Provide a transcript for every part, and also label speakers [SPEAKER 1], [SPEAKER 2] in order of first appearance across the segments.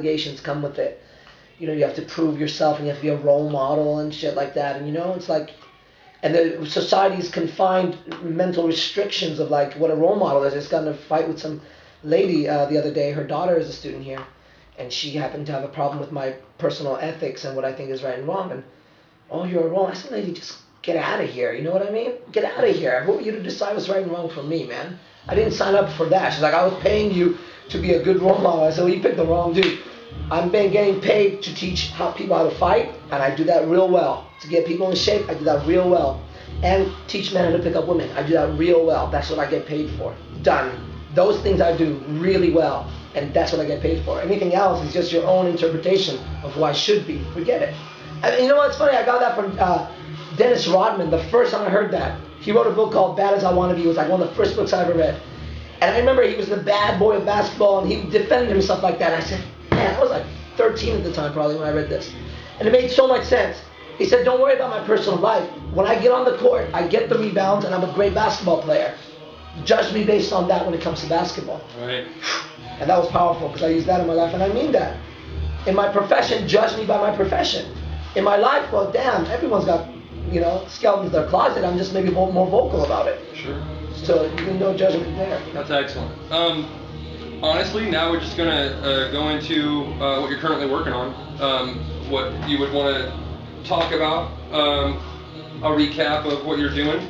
[SPEAKER 1] obligations come with it. You know, you have to prove yourself and you have to be a role model and shit like that. And you know, it's like, and the society's confined mental restrictions of like what a role model is. I just got in a fight with some lady the other day. Her daughter is a student here, and she happened to have a problem with my personal ethics and what I think is right and wrong. And oh, you're wrong. I said, lady, just get out of here. You know what I mean? Get out of here. I want you to decide what's right and wrong for me, man. I didn't sign up for that. She's like, I was paying you to be a good role model. I said, well, you picked the wrong dude. I'm getting paid to teach people how to fight, and I do that real well. To get people in shape, I do that real well. And teach men how to pick up women. I do that real well. That's what I get paid for. Done. Those things I do really well, and that's what I get paid for. Anything else is just your own interpretation of who I should be. Forget it. I mean, you know what's funny? I got that from Dennis Rodman. The first time I heard that, he wrote a book called Bad As I Want to Be. It was like one of the first books I ever read. And I remember he was the bad boy of basketball, and he defended himself like that. And I said, man, I was like 13 at the time probably when I read this. And it made so much sense. He said, don't worry about my personal life. When I get on the court, I get the rebounds, and I'm a great basketball player. Judge me based on that when it comes to basketball.
[SPEAKER 2] Right.
[SPEAKER 1] And that was powerful because I used that in my life, and I mean that. In my profession, judge me by my profession. In my life, well, damn, everyone's got, you know, skeletons in their closet. I'm just maybe more vocal about it.
[SPEAKER 2] Sure.
[SPEAKER 1] So no judgment there.
[SPEAKER 2] That's excellent. Honestly, now we're just gonna go into what you're currently working on. What you would want to talk about. A recap of what you're doing.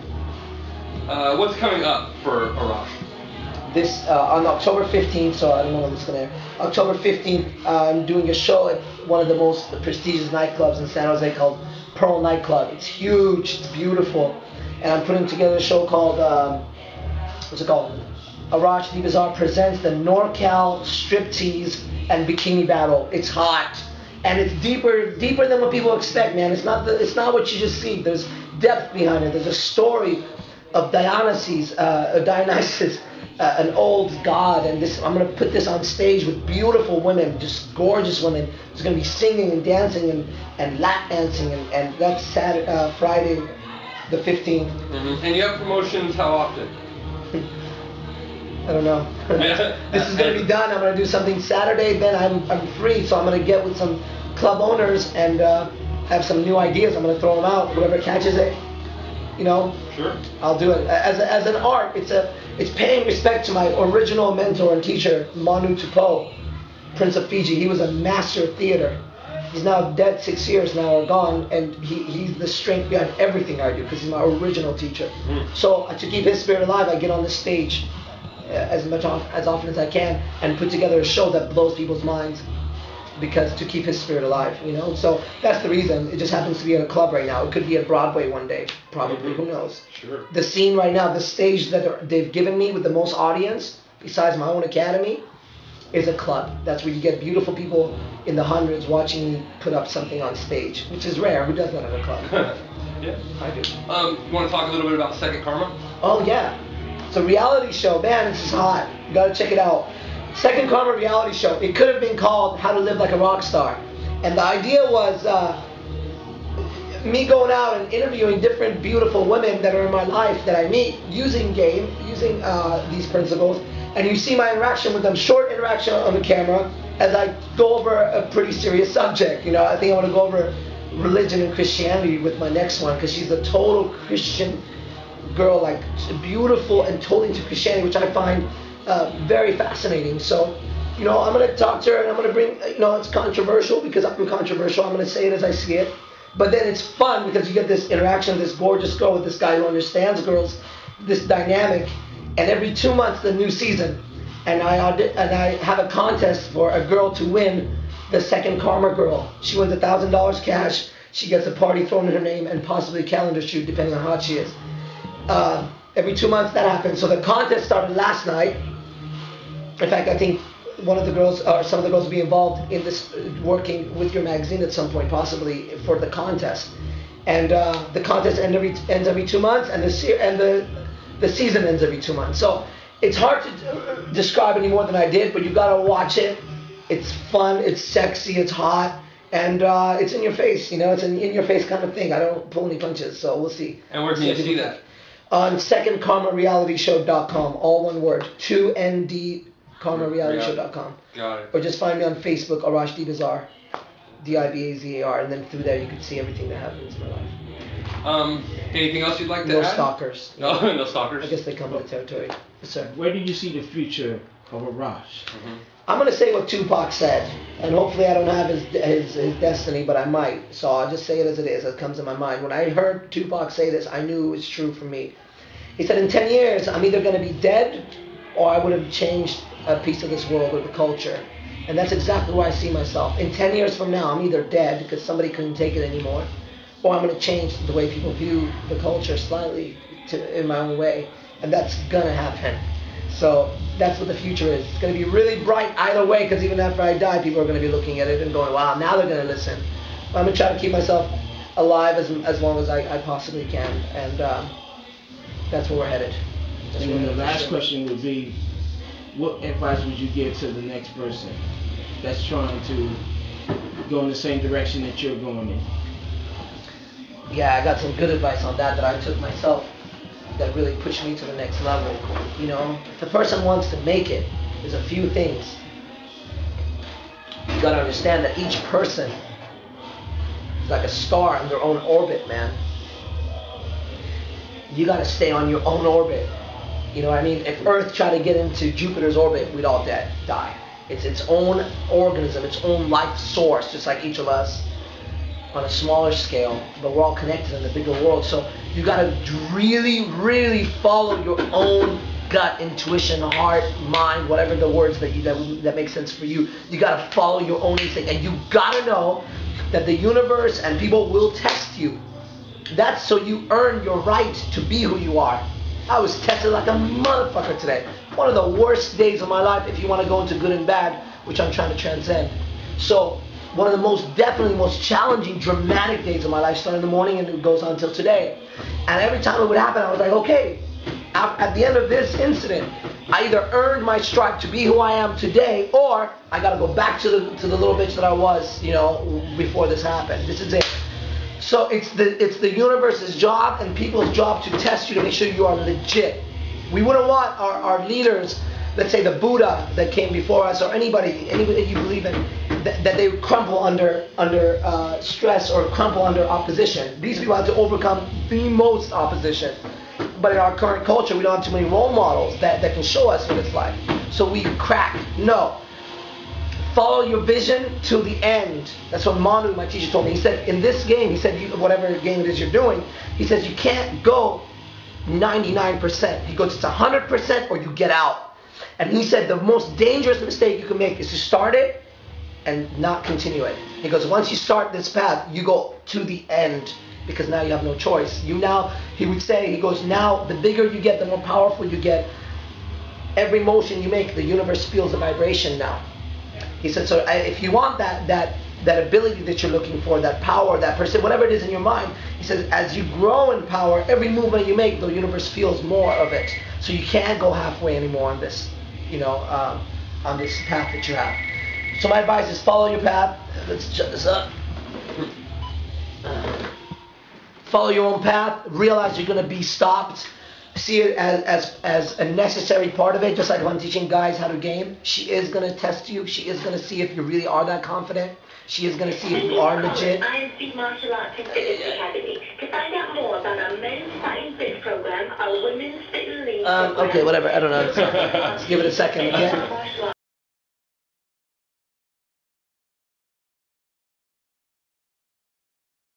[SPEAKER 2] What's coming up for Arash?
[SPEAKER 1] This on October 15th, so I don't know when this is going to air. October 15th, I'm doing a show at one of the most prestigious nightclubs in San Jose called Pearl Nightclub. It's huge, it's beautiful, and I'm putting together a show called what's it called? Arash Dibazar presents the NorCal Striptease and Bikini Battle. It's hot, and it's deeper than what people expect, man. It's not what you just see. There's depth behind it. There's a story of Dionysus, an old god, and this I'm gonna put this on stage with beautiful women, just gorgeous women. There's gonna be singing and dancing and lap dancing, and that's Saturday, Friday, the 15th.
[SPEAKER 2] Mm-hmm. And you have promotions how often?
[SPEAKER 1] I don't know. This is gonna be done. I'm gonna do something Saturday. Then I'm free, so I'm gonna get with some club owners and have some new ideas. I'm gonna throw them out. Whoever catches it, you know,
[SPEAKER 2] sure,
[SPEAKER 1] I'll do it. As an art, it's paying respect to my original mentor and teacher, Manu Tupow, Prince of Fiji. He was a master of theater. He's now dead 6 years now or gone, and he's the strength behind everything I do because he's my original teacher. So to keep his spirit alive, I get on the stage as often as I can and put together a show that blows people's minds, because to keep his spirit alive, you know. So that's the reason. It just happens to be at a club right now. It could be at Broadway one day, probably. Who knows?
[SPEAKER 2] Sure.
[SPEAKER 1] The scene right now, the stage that they've given me with the most audience, besides my own academy, is a club. That's where you get beautiful people in the hundreds watching me put up something on stage, which is rare. Who does that at a club?
[SPEAKER 2] Yeah,
[SPEAKER 1] I do.
[SPEAKER 2] You want to talk a little bit about Second Karma?
[SPEAKER 1] Oh yeah, it's a reality show. Man, this is hot. You gotta check it out. Second Karma reality show. It could have been called How to Live Like a Rock Star. And the idea was me going out and interviewing different beautiful women that are in my life that I meet using these principles. And you see my interaction with them, short interaction on the camera, as I go over a pretty serious subject. You know, I think I want to go over religion and Christianity with my next one, because she's a total Christian girl, like beautiful and totally into Christianity, which I find very fascinating. So, you know, I'm going to talk to her and I'm going to bring, you know, it's controversial because I'm controversial. I'm going to say it as I see it. But then it's fun because you get this interaction with this gorgeous girl with this guy who understands girls, this dynamic. And every 2 months, the new season. And I have a contest for a girl to win the Second Karma girl. She wins $1,000 cash. She gets a party thrown in her name and possibly a calendar shoot, depending on how hot she is. Every 2 months that happens. So the contest started last night. In fact, I think one of the girls, or some of the girls, will be involved in this, working with your magazine at some point, possibly for the contest. And the contest ends every 2 months, and the season ends every 2 months. So it's hard to describe any more than I did, but you gotta watch it. It's fun, it's sexy, it's hot, and it's in your face. You know, it's an in your face kind of thing. I don't pull any punches, so we'll see.
[SPEAKER 2] And where can you see that?
[SPEAKER 1] On secondkarmarealityshow.com, all one word, 2ND KarmaRealityShow.com.
[SPEAKER 2] Got it.
[SPEAKER 1] Or just find me on Facebook, Arash Dibazar, Dibazar, and then through there you can see everything that happens in my life.
[SPEAKER 2] Anything else you'd like to
[SPEAKER 1] No
[SPEAKER 2] add?
[SPEAKER 1] Stalkers.
[SPEAKER 2] No, no stalkers.
[SPEAKER 1] I guess they come with the territory. Yes, sir.
[SPEAKER 3] Where do you see the future of Arash?
[SPEAKER 1] I'm going to say what Tupac said, and hopefully I don't have his destiny, but I might. So I'll just say it as it is, as it comes in my mind. When I heard Tupac say this, I knew it was true for me. He said, in 10 years, I'm either going to be dead, or I would have changed a piece of this world or the culture. And that's exactly where I see myself. In 10 years from now, I'm either dead because somebody couldn't take it anymore, or I'm going to change the way people view the culture slightly in my own way. And that's going to happen. So that's what the future is. It's going to be really bright either way, because even after I die, people are going to be looking at it and going, wow, now they're going to listen. But I'm going to try to keep myself alive as long as I possibly can. And that's where we're headed.
[SPEAKER 3] And then the last question would be, what advice would you give to the next person that's trying to go in the same direction that you're going in?
[SPEAKER 1] Yeah, I got some good advice on that I took myself that really pushed me to the next level. You know, if the person wants to make it, there's a few things. You gotta understand that each person is like a star in their own orbit, man. You gotta stay on your own orbit. You know what I mean? If Earth tried to get into Jupiter's orbit, we'd all die. It's its own organism, its own life source, just like each of us, on a smaller scale, but we're all connected in the bigger world. So you gotta really, really follow your own gut, intuition, heart, mind, whatever the words that make sense for you. You gotta follow your own instinct, and you gotta know that the universe and people will test you. That's so you earn your right to be who you are. I was tested like a motherfucker today. One of the worst days of my life, if you want to go into good and bad, which I'm trying to transcend. So one of the most challenging, dramatic days of my life started in the morning and it goes on until today. And every time it would happen, I was like, okay, at the end of this incident, I either earned my stripe to be who I am today, or I got to go back to the little bitch that I was, you know, before this happened. This is it. So it's the universe's job and people's job to test you to make sure you are legit. We wouldn't want our leaders, let's say the Buddha that came before us, or anybody that you believe in, that they would crumple under stress or crumple under opposition. These people have to overcome the most opposition. But in our current culture, we don't have too many role models that can show us what it's like. So we crack. No. Follow your vision till the end. That's what Manu, my teacher, told me. He said, in this game, he said, whatever game it is you're doing, he says you can't go 99%. He goes, it's 100% or you get out. And he said the most dangerous mistake you can make is to start it and not continue it. He goes, once you start this path, you go to the end, because now you have no choice. He would say, he goes, now the bigger you get, the more powerful you get. Every motion you make, the universe feels the vibration now. He said, so if you want that ability that you're looking for, that power, that person, whatever it is in your mind, he says, as you grow in power, every movement you make, the universe feels more of it. So you can't go halfway anymore on this, on this path that you have. So my advice is follow your path. Let's shut this up. Follow your own path. Realize you're going to be stopped. See it as a necessary part of it. Just like if I'm teaching guys how to game, she is going to test you. She is going to see if you really are that confident. She is going to see if you are legit.
[SPEAKER 4] IMC Martial Arts and Fitness Academy. To find out more about our men's fighting fit program, our women's fit league.
[SPEAKER 1] Okay, whatever. I don't know. Let's give it a second again.